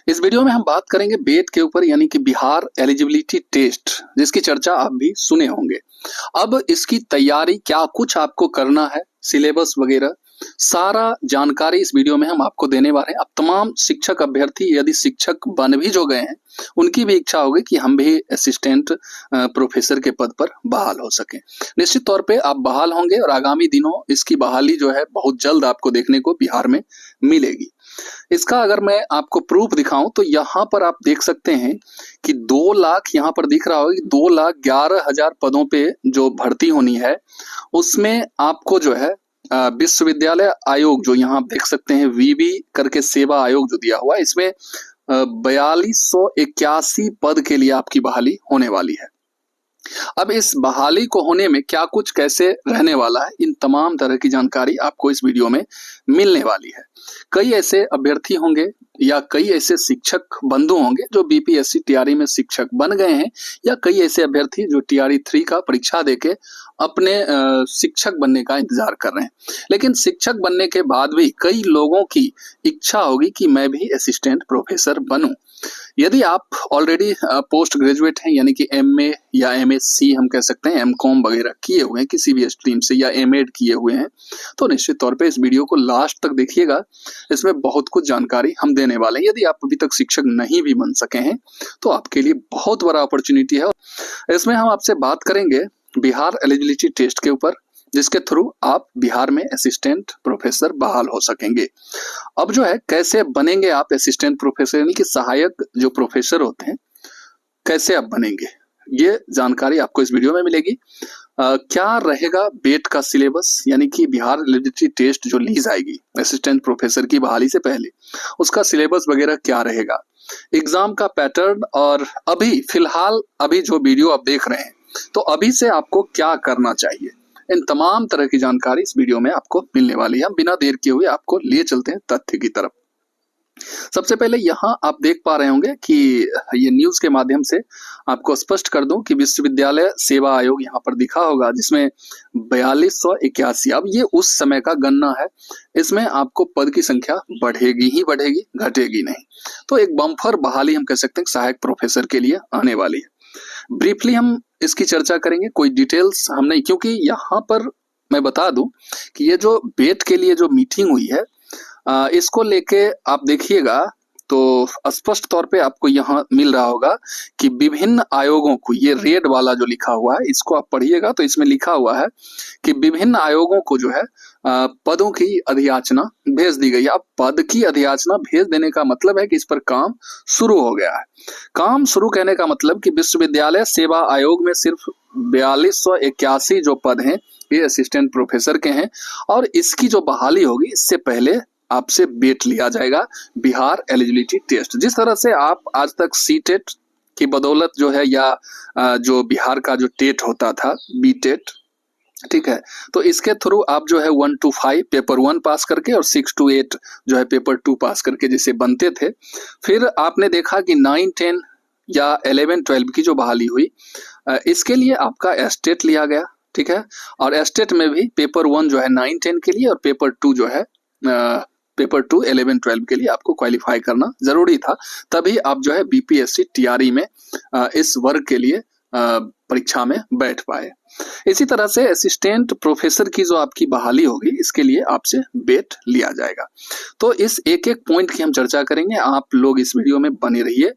इस वीडियो में हम बात करेंगे बेट के ऊपर यानी कि बिहार एलिजिबिलिटी टेस्ट, जिसकी चर्चा आप भी सुने होंगे। अब इसकी तैयारी क्या कुछ आपको करना है, सिलेबस वगैरह सारा जानकारी इस वीडियो में हम आपको देने वाले हैं। अब तमाम शिक्षक अभ्यर्थी यदि शिक्षक बन भी जो गए हैं, उनकी भी इच्छा होगी कि हम भी असिस्टेंट प्रोफेसर के पद पर बहाल हो सकें। निश्चित तौर पे आप बहाल होंगे और आगामी दिनों इसकी बहाली जो है बहुत जल्द आपको देखने को बिहार में मिलेगी। इसका अगर मैं आपको प्रूफ दिखाऊं तो यहाँ पर आप देख सकते हैं कि 2 लाख यहाँ पर दिख रहा होगा कि 2,11,000 पदों पे जो भर्ती होनी है, उसमें आपको जो है विश्वविद्यालय आयोग जो यहाँ आप देख सकते हैं वीवी करके सेवा आयोग जो दिया हुआ है, इसमें 4281 पद के लिए आपकी बहाली होने वाली है। अब इस बहाली को होने में क्या कुछ कैसे रहने वाला है, इन तमाम तरह की जानकारी आपको इस वीडियो में मिलने वाली है। कई ऐसे अभ्यर्थी होंगे या कई ऐसे शिक्षक बंधु होंगे जो बीपीएससी टीआरई में शिक्षक बन गए हैं, या कई ऐसे अभ्यर्थी जो टीआरई 3 का परीक्षा देके अपने शिक्षक बनने का इंतजार कर रहे हैं। लेकिन शिक्षक बनने के बाद भी कई लोगों की इच्छा होगी कि मैं भी असिस्टेंट प्रोफेसर बनूं। यदि आप ऑलरेडी पोस्ट ग्रेजुएट हैं यानी कि एमए या एमएससी हम कह सकते हैं, एमकॉम वगैरह किए हुए हैं किसी भी स्ट्रीम से, या एमएड किए हुए हैं, तो निश्चित तौर पे इस वीडियो को लास्ट तक देखिएगा। इसमें बहुत कुछ जानकारी हम देने वाले हैं। यदि आप अभी तक शिक्षक नहीं भी बन सके हैं तो आपके लिए बहुत बड़ा अपॉर्चुनिटी है। इसमें हम आपसे बात करेंगे बिहार एलिजिबिलिटी टेस्ट के ऊपर, जिसके थ्रू आप बिहार में असिस्टेंट प्रोफेसर बहाल हो सकेंगे। अब जो है कैसे बनेंगे आप असिस्टेंट प्रोफेसर यानी कि सहायक जो प्रोफेसर होते हैं, कैसे आप बनेंगे, ये जानकारी आपको इस वीडियो में मिलेगी। क्या रहेगा बेट का सिलेबस यानी कि बिहार एलिजिबिलिटी टेस्ट जो ली जाएगी असिस्टेंट प्रोफेसर की बहाली से पहले, उसका सिलेबस वगैरह क्या रहेगा, एग्जाम का पैटर्न, और अभी फिलहाल अभी जो वीडियो आप देख रहे हैं तो अभी से आपको क्या करना चाहिए, इन तमाम तरह की जानकारी इस वीडियो में आपको मिलने वाली है। हम बिना देर किए हुए आपको लिए चलते हैं तथ्य की तरफ। सबसे पहले यहाँ आप देख पा रहे होंगे कि ये न्यूज के माध्यम से आपको स्पष्ट कर दूं कि विश्वविद्यालय सेवा आयोग यहाँ पर दिखा होगा, जिसमें 4281, अब ये उस समय का गणना है, इसमें आपको पद की संख्या बढ़ेगी ही बढ़ेगी, घटेगी नहीं। तो एक बम्फर बहाली हम कह सकते हैं सहायक प्रोफेसर के लिए आने वाली है। ब्रीफली हम इसकी चर्चा करेंगे, कोई डिटेल्स हम नहीं, क्योंकि यहाँ पर मैं बता दूं कि ये जो बेट के लिए जो मीटिंग हुई है, इसको लेके आप देखिएगा तो स्पष्ट तौर पे आपको यहाँ मिल रहा होगा कि विभिन्न आयोगों को, ये रेड वाला जो लिखा हुआ है इसको आप पढ़िएगा तो इसमें लिखा हुआ है कि विभिन्न आयोगों को जो है पदों की अधियाचना भेज दी गई है। अब पद की अधियाचना भेज देने का मतलब है कि इस पर काम शुरू हो गया है। काम शुरू कहने का मतलब कि विश्वविद्यालय सेवा आयोग में सिर्फ 4281 जो पद हैं ये असिस्टेंट प्रोफेसर के हैं, और इसकी जो बहाली होगी इससे पहले आपसे बेट लिया जाएगा बिहार एलिजिबिलिटी टेस्ट। जिस तरह से आप आज तक सीटेट की बदौलत जो है, या जो बिहार का जो टेट होता था बीटेट, ठीक है, तो इसके थ्रू आप जो है 1 to 5 पेपर 1 पास करके और 6 to 8 जो है पेपर 2 पास करके जैसे बनते थे, फिर आपने देखा कि 9, 10 या 11, 12 की जो बहाली हुई, इसके लिए आपका एस्टेट लिया गया, ठीक है, और एस्टेट में भी पेपर 1 जो है 9, 10 के लिए और पेपर 2 जो है पेपर 2 11, 12 के लिए आपको क्वालिफाई करना जरूरी था, तभी आप जो है बीपीएससी टीआरई में इस वर्ग के लिए परीक्षा में बैठ पाए। इसी तरह से असिस्टेंट प्रोफेसर की जो आपकी बहाली होगी इसके लिए आपसे बेट लिया जाएगा। तो इस एक एक पॉइंट की हम चर्चा करेंगे, आप लोग इस वीडियो में बने रहिए।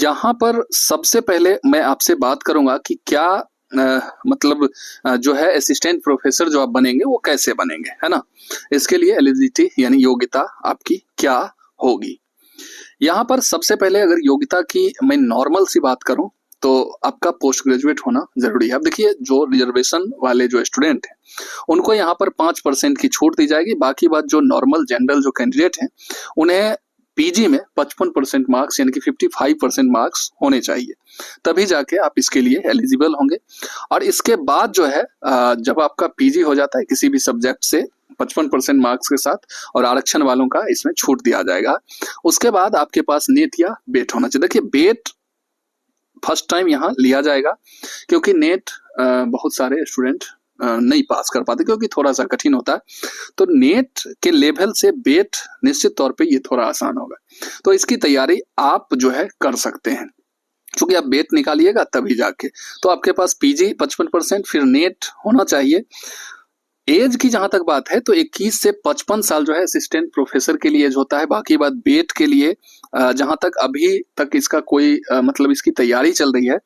यहाँ पर सबसे पहले मैं आपसे बात करूंगा कि क्या मतलब जो है असिस्टेंट प्रोफेसर जो आप बनेंगे वो कैसे बनेंगे, है ना, इसके लिए एलिजिबिलिटी यानी योग्यता आपकी क्या होगी। यहाँ पर सबसे पहले अगर योग्यता की मैं नॉर्मल सी बात करूं तो आपका पोस्ट ग्रेजुएट होना जरूरी है। अब देखिए जो रिजर्वेशन वाले जो स्टूडेंट हैं उनको यहाँ पर 5% की छूट दी जाएगी, बाकी बात जो नॉर्मल जनरल जो कैंडिडेट हैं उन्हें पीजी में 55% मार्क्स यानी कि 55% मार्क्स होने चाहिए, तभी जाके आप इसके लिए एलिजिबल होंगे। और इसके बाद जो है जब आपका पीजी हो जाता है किसी भी सब्जेक्ट से 55% मार्क्स के साथ, और आरक्षण वालों का इसमें छूट दिया जाएगा, उसके बाद आपके पास नेट या बेट होना चाहिए। देखिए बेट फर्स्ट टाइम यहाँ लिया जाएगा क्योंकि नेट बहुत सारे स्टूडेंट नहीं पास कर पाते क्योंकि थोड़ा सा कठिन होता है। तो नेट के लेवल से बेट निश्चित तौर पे ये थोड़ा आसान होगा, तो इसकी तैयारी आप जो है कर सकते हैं। क्योंकि आप बेट निकालिएगा तभी जाके, तो आपके पास पीजी 55%, फिर नेट होना चाहिए। एज की जहां तक बात है तो 21 से 55 साल जो है असिस्टेंट प्रोफेसर के लिए एज होता है। बाकी बात बेट के लिए जहां तक अभी तक इसका कोई मतलब इसकी तैयारी चल रही है,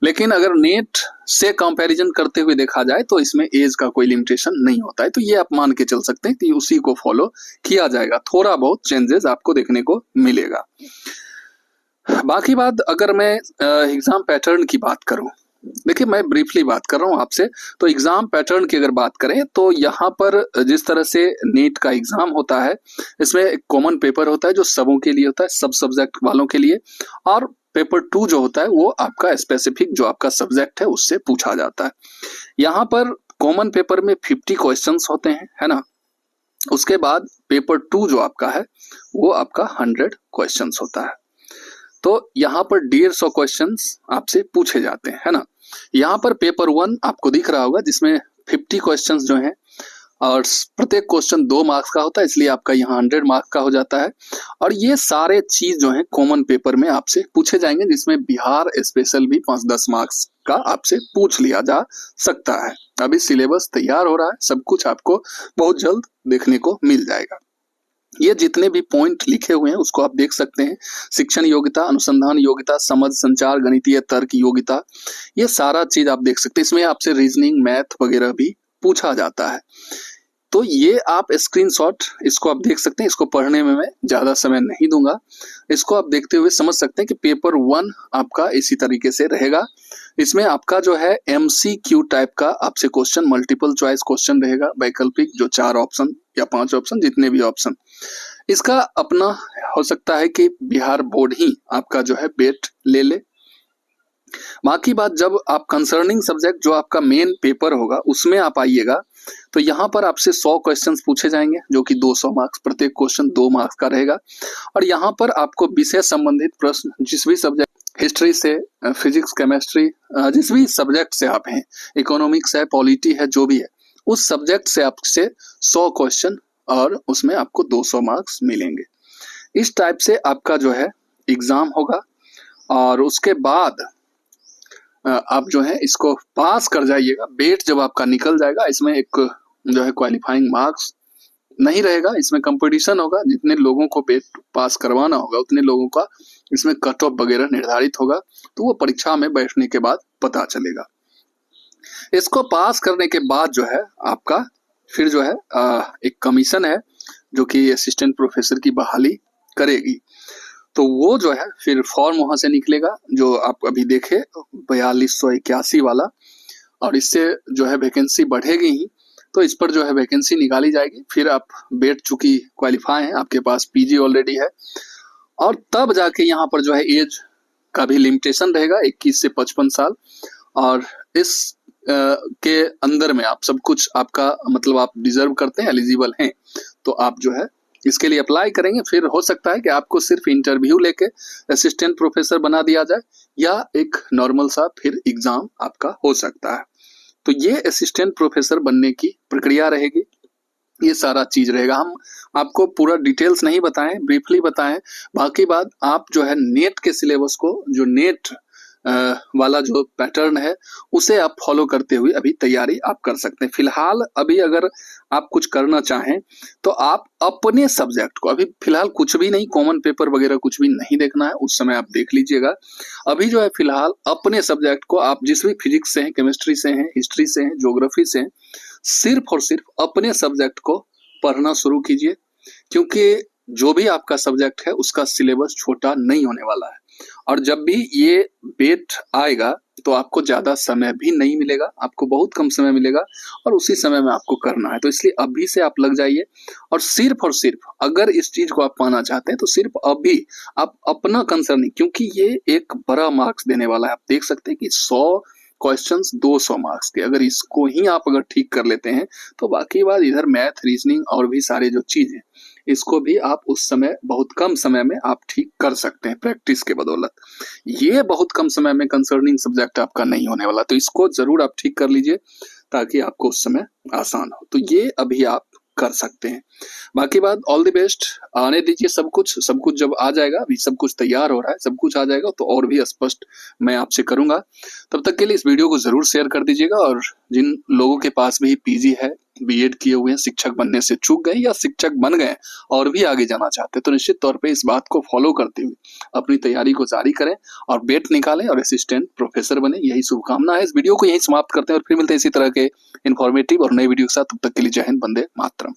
लेकिन अगर नेट से कंपैरिजन करते हुए देखा जाए तो इसमें एज का कोई लिमिटेशन नहीं होता है, तो ये आप मान के चल सकते हैं कि उसी को फॉलो किया जाएगा। थोड़ा बहुत चेंजेस आपको देखने को मिलेगा। बाकी बात अगर मैं एग्जाम पैटर्न की बात करूं, देखिए मैं ब्रीफली बात कर रहा हूं आपसे, तो एग्जाम पैटर्न की अगर बात करें तो यहाँ पर जिस तरह से नीट का एग्जाम होता है, इसमें एक कॉमन पेपर होता है जो सबों के लिए होता है, सब सब्जेक्ट वालों के लिए, और पेपर 2 जो होता है वो आपका स्पेसिफिक जो आपका सब्जेक्ट है उससे पूछा जाता है। यहाँ पर कॉमन पेपर में 50 क्वेश्चंस होते हैं, है ना। उसके बाद पेपर 2 जो आपका है वो आपका 100 क्वेश्चंस होता है। तो यहाँ पर 150 क्वेश्चंस आपसे पूछे जाते हैं, है ना। यहाँ पर पेपर 1 आपको दिख रहा होगा जिसमें 50 क्वेश्चंस जो हैं और प्रत्येक क्वेश्चन 2 मार्क्स का होता है, इसलिए आपका यहाँ 100 मार्क्स का हो जाता है। और ये सारे चीज जो है कॉमन पेपर में आपसे पूछे जाएंगे, जिसमें बिहार स्पेशल भी 5-10 मार्क्स का आपसे पूछ लिया जा सकता है। अभी सिलेबस तैयार हो रहा है, सब कुछ आपको बहुत जल्द देखने को मिल जाएगा। ये जितने भी पॉइंट लिखे हुए हैं उसको आप देख सकते हैं। शिक्षण योग्यता, अनुसंधान योग्यता, समझ, संचार, गणितीय तर्क योग्यता, ये सारा चीज आप देख सकते हैं। इसमें आपसे रीजनिंग, मैथ वगैरह भी पूछा जाता है। तो ये आप स्क्रीनशॉट इसको आप देख सकते हैं। इसको पढ़ने में मैं ज्यादा समय नहीं दूंगा, इसको आप देखते हुए समझ सकते हैं कि पेपर 1 आपका इसी तरीके से रहेगा। इसमें आपका जो है MCQ टाइप का आपसे क्वेश्चन, मल्टीपल चॉइस क्वेश्चन रहेगा, वैकल्पिक जो 4 ऑप्शन या 5 ऑप्शन, जितने भी ऑप्शन। इसका अपना हो सकता है कि बिहार बोर्ड ही आपका जो है बेट ले ले। बाकी बात जब आप कंसर्निंग सब्जेक्ट जो आपका मेन पेपर होगा उसमें आप आइएगा, तो यहाँ पर आपसे 100 क्वेश्चंस पूछे जाएंगे जो कि 200 मार्क्स, प्रत्येक क्वेश्चन 2 मार्क्स का रहेगा। और यहाँ पर आपको विषय संबंधित प्रश्न, जिस भी सब्जेक्ट, हिस्ट्री से फिजिक्स, केमिस्ट्री, जिस भी सब्जेक्ट से आप हैं, इकोनॉमिक्स है, पॉलिटी है, जो भी है, उस सब्जेक्ट से आपसे 100 क्वेश्चन और उसमें आपको 200 मार्क्स मिलेंगे। इस टाइप से आपका जो है एग्जाम होगा। और उसके बाद आप जो है इसको पास कर जाइएगा। बेट जब आपका निकल जाएगा, इसमें एक जो है क्वालिफाइंग मार्क्स नहीं रहेगा, इसमें कंपटीशन होगा। जितने लोगों को बेट पास करवाना होगा उतने लोगों का इसमें कट ऑफ वगैरह निर्धारित होगा, तो वो परीक्षा में बैठने के बाद पता चलेगा। इसको पास करने के बाद जो है आपका फिर जो है एक कमीशन है जो कि असिस्टेंट प्रोफेसर की बहाली करेगी। तो वो जो है फिर फॉर्म वहां से निकलेगा जो आप अभी देखे 4281 वाला, और इससे जो है वैकेंसी बढ़ेगी ही, तो इस पर जो है वैकेंसी निकाली जाएगी। फिर आप बेट चूंकि क्वालिफाई हैं, आपके पास पीजी ऑलरेडी है, और तब जाके यहाँ पर जो है एज का भी लिमिटेशन रहेगा 21 से 55 साल। और इस के अंदर में आप सब कुछ आपका मतलब आप डिजर्व करते हैं, एलिजिबल हैं, तो आप जो है इसके लिए अप्लाई करेंगे। फिर हो सकता है कि आपको सिर्फ इंटरव्यू लेके असिस्टेंट प्रोफेसर बना दिया जाए, या एक नॉर्मल सा फिर एग्जाम आपका हो सकता है। तो ये असिस्टेंट प्रोफेसर बनने की प्रक्रिया रहेगी, ये सारा चीज रहेगा। हम आपको पूरा डिटेल्स नहीं बताएं, ब्रीफली बताएं। बाकी बात आप जो है नेट के सिलेबस को, जो नेट वाला जो पैटर्न है उसे आप फॉलो करते हुए अभी तैयारी आप कर सकते हैं। फिलहाल अभी अगर आप कुछ करना चाहें तो आप अपने सब्जेक्ट को, अभी फिलहाल कुछ भी नहीं, कॉमन पेपर वगैरह कुछ भी नहीं देखना है, उस समय आप देख लीजिएगा। अभी जो है फिलहाल अपने सब्जेक्ट को, आप जिस भी फिजिक्स से हैं, केमिस्ट्री से हैं, हिस्ट्री से हैं, ज्योग्राफी से हैं, सिर्फ और सिर्फ अपने सब्जेक्ट को पढ़ना शुरू कीजिए, क्योंकि जो भी आपका सब्जेक्ट है उसका सिलेबस छोटा नहीं होने वाला है। और जब भी ये बेट आएगा तो आपको ज्यादा समय भी नहीं मिलेगा, आपको बहुत कम समय मिलेगा, और उसी समय में आपको करना है। तो इसलिए अभी से आप लग जाइए, और सिर्फ अगर इस चीज को आप पाना चाहते हैं तो सिर्फ अभी आप अपना कंसर्निंग, क्योंकि ये एक बड़ा मार्क्स देने वाला है। आप देख सकते हैं कि 100 क्वेश्चंस 200 मार्क्स के। अगर इसको ही आप अगर ठीक कर लेते हैं तो बाकी बात इधर मैथ, रीजनिंग और भी सारे जो चीजें, इसको भी आप उस समय बहुत कम समय में आप ठीक कर सकते हैं प्रैक्टिस के बदौलत। ये बहुत कम समय में कंसर्निंग सब्जेक्ट आपका नहीं होने वाला, तो इसको जरूर आप ठीक कर लीजिए ताकि आपको उस समय आसान हो। तो ये अभी आप कर सकते हैं। बाकी बात ऑल द बेस्ट, आने दीजिए सब कुछ जब आ जाएगा, अभी सब कुछ तैयार हो रहा है, सब कुछ आ जाएगा तो और भी स्पष्ट मैं आपसे करूंगा। तब तक के लिए इस वीडियो को जरूर शेयर कर दीजिएगा, और जिन लोगों के पास भी पीजी है, बीएड किए हुए हैं, शिक्षक बनने से चूक गए या शिक्षक बन गए और भी आगे जाना चाहते हैं, तो निश्चित तौर पे इस बात को फॉलो करते हुए अपनी तैयारी को जारी करें और बेट निकालें और असिस्टेंट प्रोफेसर बने। यही शुभकामना है। इस वीडियो को यहीं समाप्त करते हैं और फिर मिलते हैं इसी तरह के इन्फॉर्मेटिव और नए वीडियो के साथ। तब तक के लिए जय हिंद, वंदे मातरम।